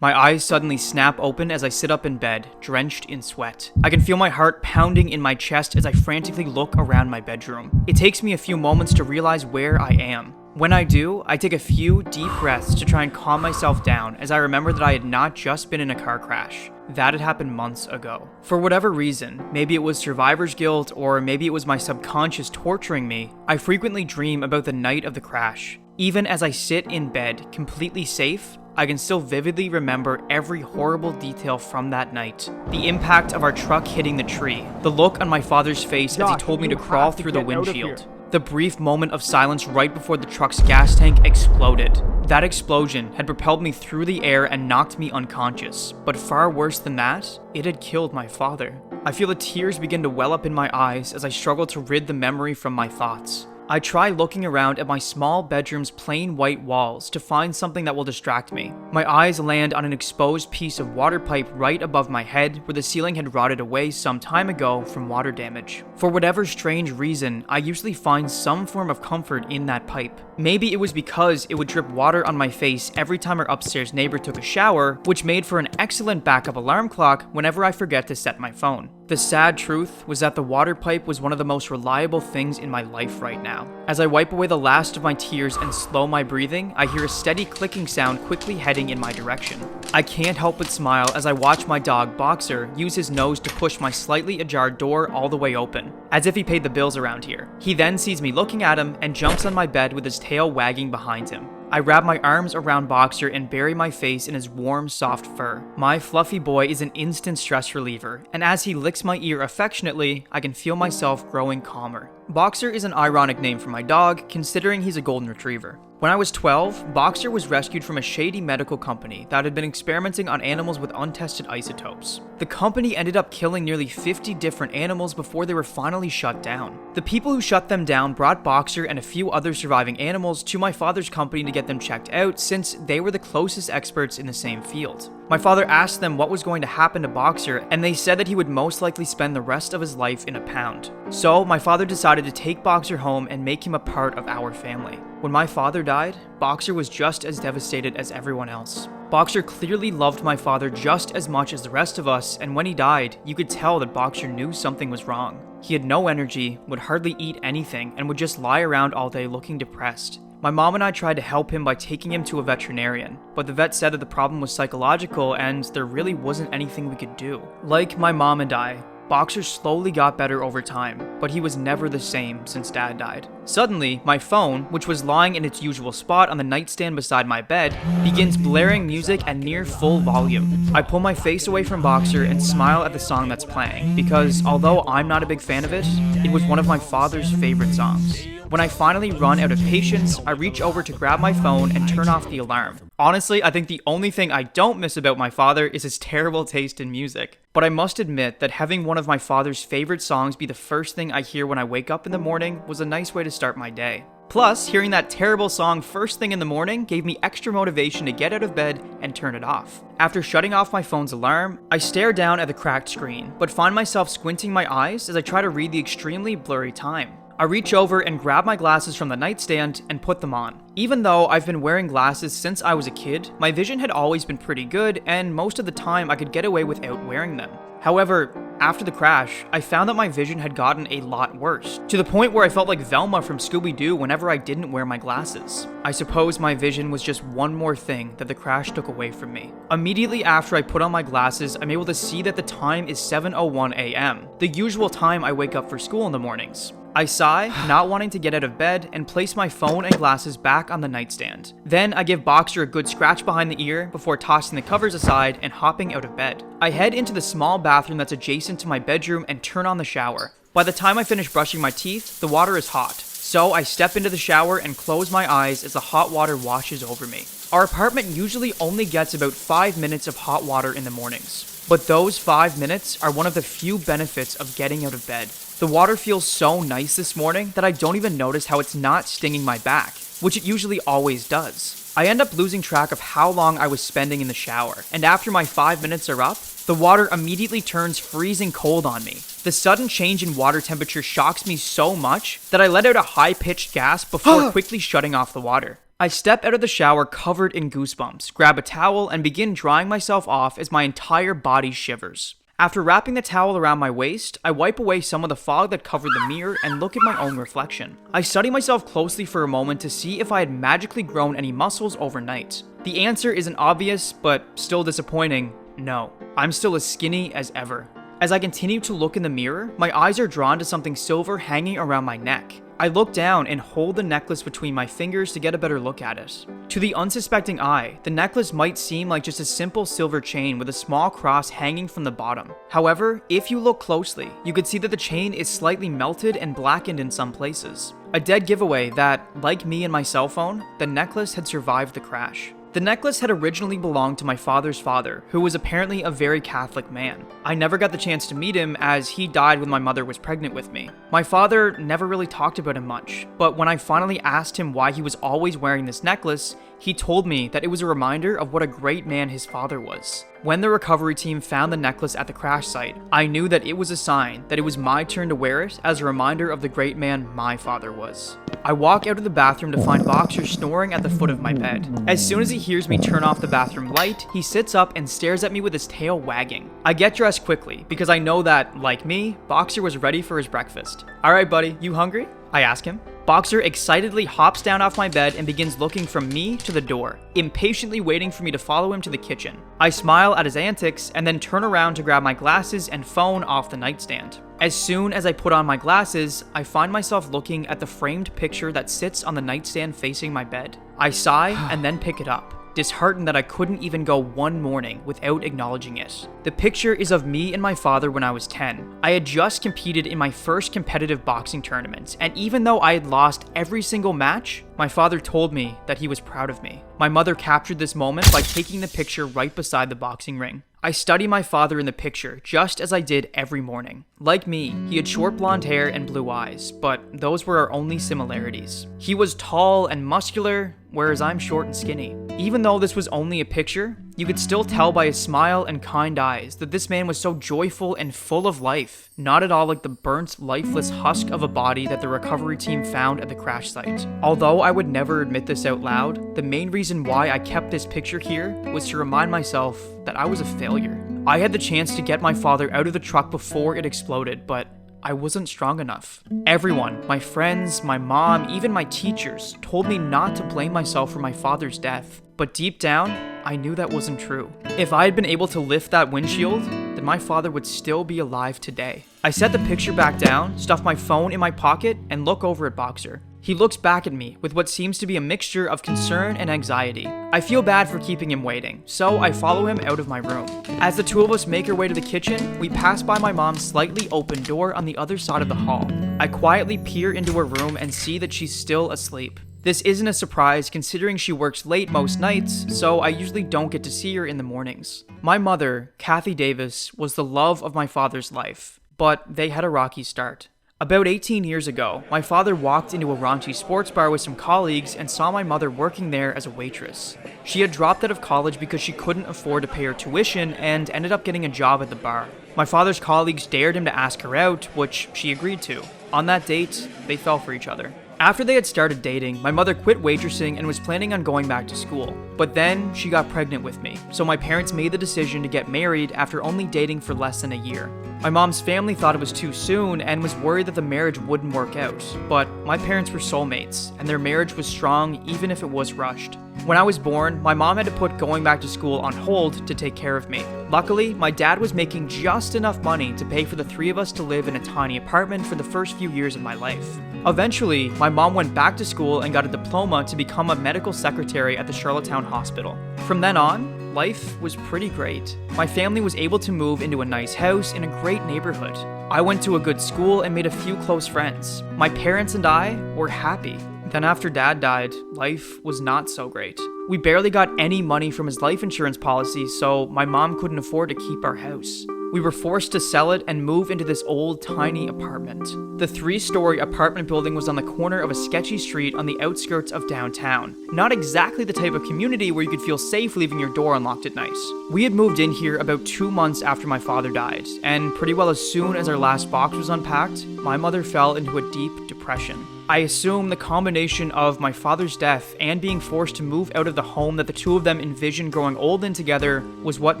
My eyes suddenly snap open as I sit up in bed, drenched in sweat. I can feel my heart pounding in my chest as I frantically look around my bedroom. It takes me a few moments to realize where I am. When I do, I take a few deep breaths to try and calm myself down as I remember that I had not just been in a car crash. That had happened months ago. For whatever reason, maybe it was survivor's guilt or maybe it was my subconscious torturing me, I frequently dream about the night of the crash. Even as I sit in bed, completely safe, I can still vividly remember every horrible detail from that night. The impact of our truck hitting the tree, the look on my father's face as he told me to crawl through the windshield, the brief moment of silence right before the truck's gas tank exploded. That explosion had propelled me through the air and knocked me unconscious, but far worse than that, it had killed my father. I feel the tears begin to well up in my eyes as I struggle to rid the memory from my thoughts. I try looking around at my small bedroom's plain white walls to find something that will distract me. My eyes land on an exposed piece of water pipe right above my head where the ceiling had rotted away some time ago from water damage. For whatever strange reason, I usually find some form of comfort in that pipe. Maybe it was because it would drip water on my face every time our upstairs neighbor took a shower, which made for an excellent backup alarm clock whenever I forget to set my phone. The sad truth was that the water pipe was one of the most reliable things in my life right now. As I wipe away the last of my tears and slow my breathing, I hear a steady clicking sound quickly heading in my direction. I can't help but smile as I watch my dog Boxer use his nose to push my slightly ajar door all the way open, as if he paid the bills around here. He then sees me looking at him and jumps on my bed with his tail wagging behind him. I wrap my arms around Boxer and bury my face in his warm, soft fur. My fluffy boy is an instant stress reliever, and as he licks my ear affectionately, I can feel myself growing calmer. Boxer is an ironic name for my dog, considering he's a golden retriever. When I was 12, Boxer was rescued from a shady medical company that had been experimenting on animals with untested isotopes. The company ended up killing nearly 50 different animals before they were finally shut down. The people who shut them down brought Boxer and a few other surviving animals to my father's company to get them checked out since they were the closest experts in the same field. My father asked them what was going to happen to Boxer, and they said that he would most likely spend the rest of his life in a pound. So my father decided to take Boxer home and make him a part of our family. When my father died, Boxer was just as devastated as everyone else. Boxer clearly loved my father just as much as the rest of us, and when he died, you could tell that Boxer knew something was wrong. He had no energy, would hardly eat anything, and would just lie around all day looking depressed. My mom and I tried to help him by taking him to a veterinarian, but the vet said that the problem was psychological and there really wasn't anything we could do. Like my mom and I, Boxer slowly got better over time, but he was never the same since Dad died. Suddenly, my phone, which was lying in its usual spot on the nightstand beside my bed, begins blaring music at near full volume. I pull my face away from Boxer and smile at the song that's playing, because although I'm not a big fan of it, it was one of my father's favorite songs. When I finally run out of patience, I reach over to grab my phone and turn off the alarm. Honestly, I think the only thing I don't miss about my father is his terrible taste in music. But I must admit that having one of my father's favorite songs be the first thing I hear when I wake up in the morning was a nice way to start my day. Plus, hearing that terrible song first thing in the morning gave me extra motivation to get out of bed and turn it off. After shutting off my phone's alarm, I stare down at the cracked screen, but find myself squinting my eyes as I try to read the extremely blurry time. I reach over and grab my glasses from the nightstand and put them on. Even though I've been wearing glasses since I was a kid, my vision had always been pretty good, and most of the time I could get away without wearing them. However, after the crash, I found that my vision had gotten a lot worse, to the point where I felt like Velma from Scooby-Doo whenever I didn't wear my glasses. I suppose my vision was just one more thing that the crash took away from me. Immediately after I put on my glasses, I'm able to see that the time is 7:01 a.m., the usual time I wake up for school in the mornings. I sigh, not wanting to get out of bed, and place my phone and glasses back on the nightstand. Then I give Boxer a good scratch behind the ear before tossing the covers aside and hopping out of bed. I head into the small bathroom that's adjacent to my bedroom and turn on the shower. By the time I finish brushing my teeth, the water is hot. So I step into the shower and close my eyes as the hot water washes over me. Our apartment usually only gets about 5 minutes of hot water in the mornings. But those 5 minutes are one of the few benefits of getting out of bed. The water feels so nice this morning that I don't even notice how it's not stinging my back, which it usually always does. I end up losing track of how long I was spending in the shower, and after my 5 minutes are up, the water immediately turns freezing cold on me. The sudden change in water temperature shocks me so much that I let out a high-pitched gasp before quickly shutting off the water. I step out of the shower covered in goosebumps, grab a towel, and begin drying myself off as my entire body shivers. After wrapping the towel around my waist, I wipe away some of the fog that covered the mirror and look at my own reflection. I study myself closely for a moment to see if I had magically grown any muscles overnight. The answer isn't obvious, but still disappointing. No, I'm still as skinny as ever. As I continue to look in the mirror, my eyes are drawn to something silver hanging around my neck. I look down and hold the necklace between my fingers to get a better look at it. To the unsuspecting eye, the necklace might seem like just a simple silver chain with a small cross hanging from the bottom. However, if you look closely, you could see that the chain is slightly melted and blackened in some places. A dead giveaway that, like me and my cell phone, the necklace had survived the crash. The necklace had originally belonged to my father's father, who was apparently a very Catholic man. I never got the chance to meet him as he died when my mother was pregnant with me. My father never really talked about him much, but when I finally asked him why he was always wearing this necklace, he told me that it was a reminder of what a great man his father was. When the recovery team found the necklace at the crash site, I knew that it was a sign that it was my turn to wear it as a reminder of the great man my father was. I walk out of the bathroom to find Boxer snoring at the foot of my bed. As soon as he hears me turn off the bathroom light, he sits up and stares at me with his tail wagging. I get dressed quickly because I know that, like me, Boxer was ready for his breakfast. "Alright buddy, you hungry?" I ask him. Boxer excitedly hops down off my bed and begins looking from me to the door, impatiently waiting for me to follow him to the kitchen. I smile at his antics and then turn around to grab my glasses and phone off the nightstand. As soon as I put on my glasses, I find myself looking at the framed picture that sits on the nightstand facing my bed. I sigh and then pick it up, disheartened that I couldn't even go one morning without acknowledging it. The picture is of me and my father when I was 10. I had just competed in my first competitive boxing tournament, and even though I had lost every single match, my father told me that he was proud of me. My mother captured this moment by taking the picture right beside the boxing ring. I study my father in the picture just as I did every morning. Like me, he had short blonde hair and blue eyes, but those were our only similarities. He was tall and muscular, whereas I'm short and skinny. Even though this was only a picture, you could still tell by his smile and kind eyes that this man was so joyful and full of life, not at all like the burnt, lifeless husk of a body that the recovery team found at the crash site. Although I would never admit this out loud, the main reason why I kept this picture here was to remind myself that I was a failure. I had the chance to get my father out of the truck before it exploded, but I wasn't strong enough. Everyone, my friends, my mom, even my teachers, told me not to blame myself for my father's death. But deep down, I knew that wasn't true. If I had been able to lift that windshield, then my father would still be alive today. I set the picture back down, stuff my phone in my pocket, and look over at Boxer. He looks back at me with what seems to be a mixture of concern and anxiety. I feel bad for keeping him waiting, so I follow him out of my room. As the two of us make our way to the kitchen, we pass by my mom's slightly open door on the other side of the hall. I quietly peer into her room and see that she's still asleep. This isn't a surprise considering she works late most nights, so I usually don't get to see her in the mornings. My mother, Kathy Davis, was the love of my father's life, but they had a rocky start. About 18 years ago, my father walked into a raunchy sports bar with some colleagues and saw my mother working there as a waitress. She had dropped out of college because she couldn't afford to pay her tuition and ended up getting a job at the bar. My father's colleagues dared him to ask her out, which she agreed to. On that date, they fell for each other. After they had started dating, my mother quit waitressing and was planning on going back to school. But then she got pregnant with me, so my parents made the decision to get married after only dating for less than a year. My mom's family thought it was too soon and was worried that the marriage wouldn't work out, but my parents were soulmates, and their marriage was strong even if it was rushed. When I was born, my mom had to put going back to school on hold to take care of me. Luckily, my dad was making just enough money to pay for the three of us to live in a tiny apartment for the first few years of my life. Eventually, my mom went back to school and got a diploma to become a medical secretary at the Charlottetown Hospital. From then on, life was pretty great. My family was able to move into a nice house in a great neighborhood. I went to a good school and made a few close friends. My parents and I were happy. Then after Dad died, life was not so great. We barely got any money from his life insurance policy, so my mom couldn't afford to keep our house. We were forced to sell it and move into this old, tiny apartment. The 3-story apartment building was on the corner of a sketchy street on the outskirts of downtown. Not exactly the type of community where you could feel safe leaving your door unlocked at night. We had moved in here about 2 months after my father died, and pretty well as soon as our last box was unpacked, my mother fell into a deep depression. I assume the combination of my father's death and being forced to move out of the home that the two of them envisioned growing old in together was what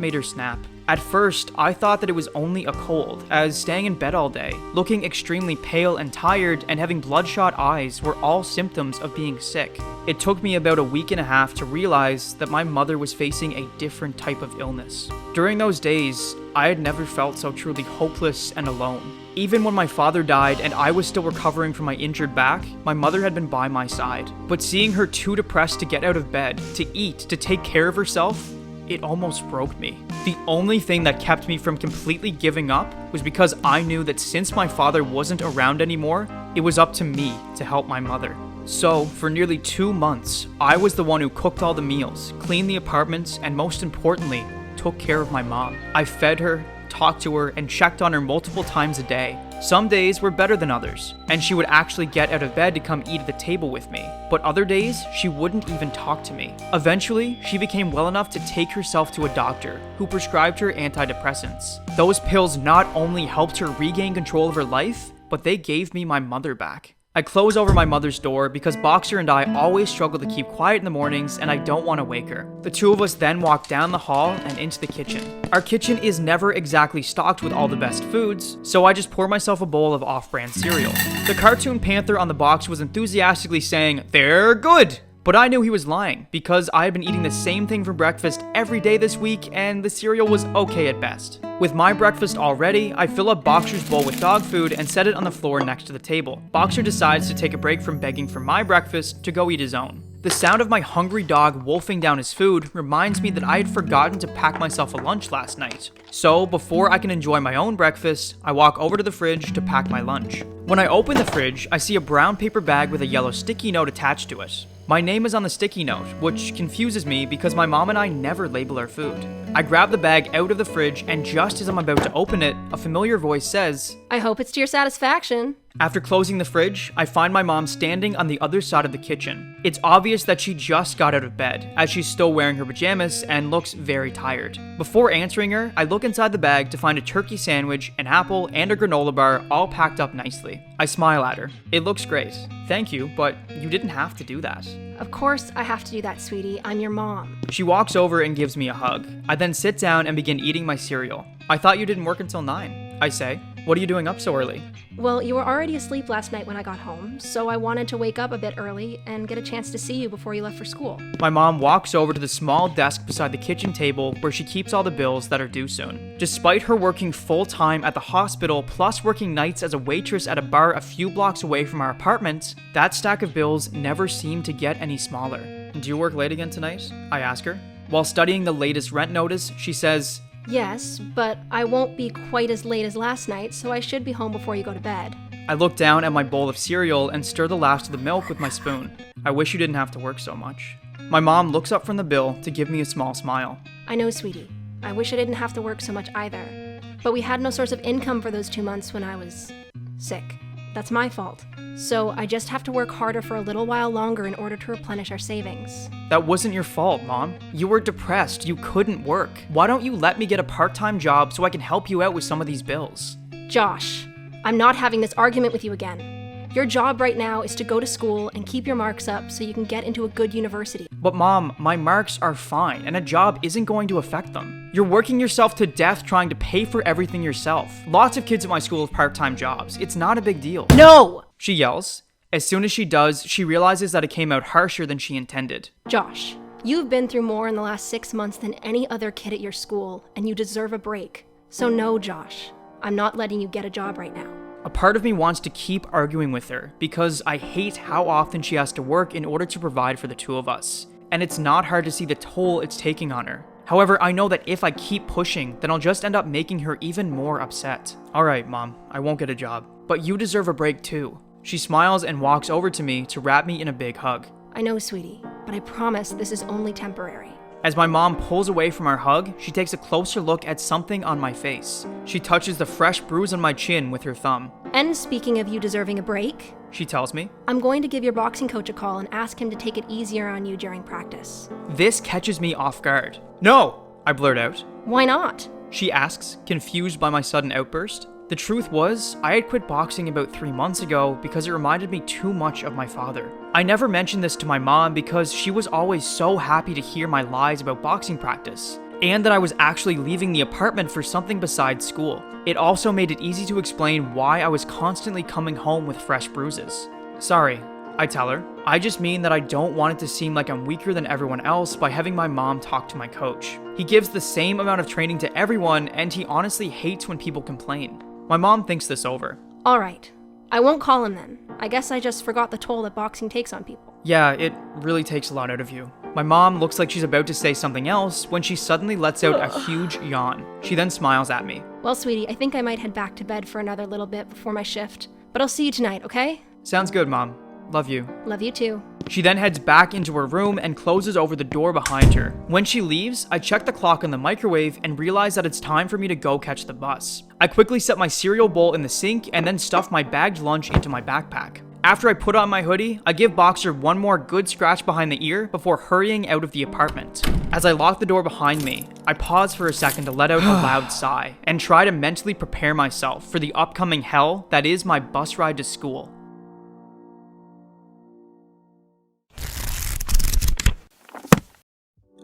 made her snap. At first, I thought that it was only a cold, as staying in bed all day, looking extremely pale and tired, and having bloodshot eyes were all symptoms of being sick. It took me about a week and a half to realize that my mother was facing a different type of illness. During those days, I had never felt so truly hopeless and alone. Even when my father died and I was still recovering from my injured back, my mother had been by my side. But seeing her too depressed to get out of bed, to eat, to take care of herself, it almost broke me. The only thing that kept me from completely giving up was because I knew that since my father wasn't around anymore, it was up to me to help my mother. So, for nearly 2 months, I was the one who cooked all the meals, cleaned the apartments, and most importantly, took care of my mom. I fed her, talked to her, and checked on her multiple times a day. Some days were better than others, and she would actually get out of bed to come eat at the table with me. But other days, she wouldn't even talk to me. Eventually, she became well enough to take herself to a doctor, who prescribed her antidepressants. Those pills not only helped her regain control of her life, but they gave me my mother back. I close over my mother's door because Boxer and I always struggle to keep quiet in the mornings and I don't want to wake her. The two of us then walk down the hall and into the kitchen. Our kitchen is never exactly stocked with all the best foods, so I just pour myself a bowl of off-brand cereal. The cartoon panther on the box was enthusiastically saying, "They're good!" But I knew he was lying, because I had been eating the same thing for breakfast every day this week, and the cereal was okay at best. With my breakfast all ready, I fill up Boxer's bowl with dog food and set it on the floor next to the table. Boxer decides to take a break from begging for my breakfast to go eat his own. The sound of my hungry dog wolfing down his food reminds me that I had forgotten to pack myself a lunch last night. So, before I can enjoy my own breakfast, I walk over to the fridge to pack my lunch. When I open the fridge, I see a brown paper bag with a yellow sticky note attached to it. My name is on the sticky note, which confuses me because my mom and I never label our food. I grab the bag out of the fridge, and just as I'm about to open it, a familiar voice says, "I hope it's to your satisfaction." After closing the fridge, I find my mom standing on the other side of the kitchen. It's obvious that she just got out of bed, as she's still wearing her pajamas and looks very tired. Before answering her, I look inside the bag to find a turkey sandwich, an apple, and a granola bar all packed up nicely. I smile at her. "It looks great. Thank you, but you didn't have to do that." "Of course I have to do that, sweetie. I'm your mom." She walks over and gives me a hug. I then sit down and begin eating my cereal. "I thought you didn't work until 9, I say. "What are you doing up so early?" "Well, you were already asleep last night when I got home, so I wanted to wake up a bit early and get a chance to see you before you left for school." My mom walks over to the small desk beside the kitchen table where she keeps all the bills that are due soon. Despite her working full-time at the hospital plus working nights as a waitress at a bar a few blocks away from our apartment, that stack of bills never seemed to get any smaller. "Do you work late again tonight?" I ask her. While studying the latest rent notice, she says, "Yes, but I won't be quite as late as last night, so I should be home before you go to bed." I look down at my bowl of cereal and stir the last of the milk with my spoon. "I wish you didn't have to work so much." My mom looks up from the bill to give me a small smile. "I know, sweetie. I wish I didn't have to work so much either. But we had no source of income for those 2 months when I was sick. That's my fault. So I just have to work harder for a little while longer in order to replenish our savings." That wasn't your fault, Mom. You were depressed. You couldn't work. Why don't you let me get a part-time job so I can help you out with some of these bills? "Josh, I'm not having this argument with you again. Your job right now is to go to school and keep your marks up so you can get into a good university." But Mom, my marks are fine, and a job isn't going to affect them. You're working yourself to death trying to pay for everything yourself. Lots of kids at my school have part-time jobs. It's not a big deal. "No!" She yells. As soon as she does, she realizes that it came out harsher than she intended. "Josh, you've been through more in the last 6 months than any other kid at your school, and you deserve a break. So no, Josh, I'm not letting you get a job right now." A part of me wants to keep arguing with her because I hate how often she has to work in order to provide for the two of us. And it's not hard to see the toll it's taking on her. However, I know that if I keep pushing, then I'll just end up making her even more upset. "Alright, Mom, I won't get a job. But you deserve a break too." She smiles and walks over to me to wrap me in a big hug. "I know, sweetie, but I promise this is only temporary." As my mom pulls away from our hug, she takes a closer look at something on my face. She touches the fresh bruise on my chin with her thumb. "And speaking of you deserving a break," she tells me, "I'm going to give your boxing coach a call and ask him to take it easier on you during practice." This catches me off guard. "No!" I blurt out. "Why not?" She asks, confused by my sudden outburst. The truth was, I had quit boxing about 3 months ago because it reminded me too much of my father. I never mentioned this to my mom because she was always so happy to hear my lies about boxing practice, and that I was actually leaving the apartment for something besides school. It also made it easy to explain why I was constantly coming home with fresh bruises. Sorry, I tell her. I just mean that I don't want it to seem like I'm weaker than everyone else by having my mom talk to my coach. He gives the same amount of training to everyone, and he honestly hates when people complain. My mom thinks this over. All right. I won't call him then. I guess I just forgot the toll that boxing takes on people. Yeah, it really takes a lot out of you. My mom looks like she's about to say something else when she suddenly lets out a huge yawn. She then smiles at me. Well, sweetie, I think I might head back to bed for another little bit before my shift. But I'll see you tonight, okay? Sounds good, Mom. Love you. Love you too. She then heads back into her room and closes over the door behind her. When she leaves, I check the clock on the microwave and realize that it's time for me to go catch the bus. I quickly set my cereal bowl in the sink and then stuff my bagged lunch into my backpack. After I put on my hoodie, I give Boxer one more good scratch behind the ear before hurrying out of the apartment. As I lock the door behind me, I pause for a second to let out a loud sigh and try to mentally prepare myself for the upcoming hell that is my bus ride to school.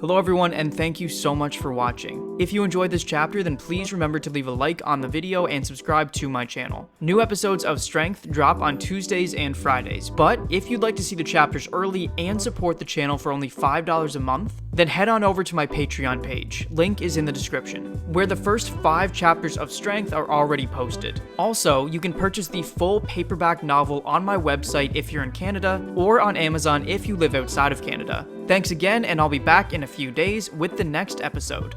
Hello everyone, and thank you so much for watching. If you enjoyed this chapter, then please remember to leave a like on the video and subscribe to my channel. New episodes of Strength drop on Tuesdays and Fridays, but if you'd like to see the chapters early and support the channel for only $5 a month, then head on over to my Patreon page. Link is in the description, where the first 5 chapters of Strength are already posted. Also, you can purchase the full paperback novel on my website if you're in Canada, or on Amazon if you live outside of Canada. Thanks again, and I'll be back in a few days with the next episode.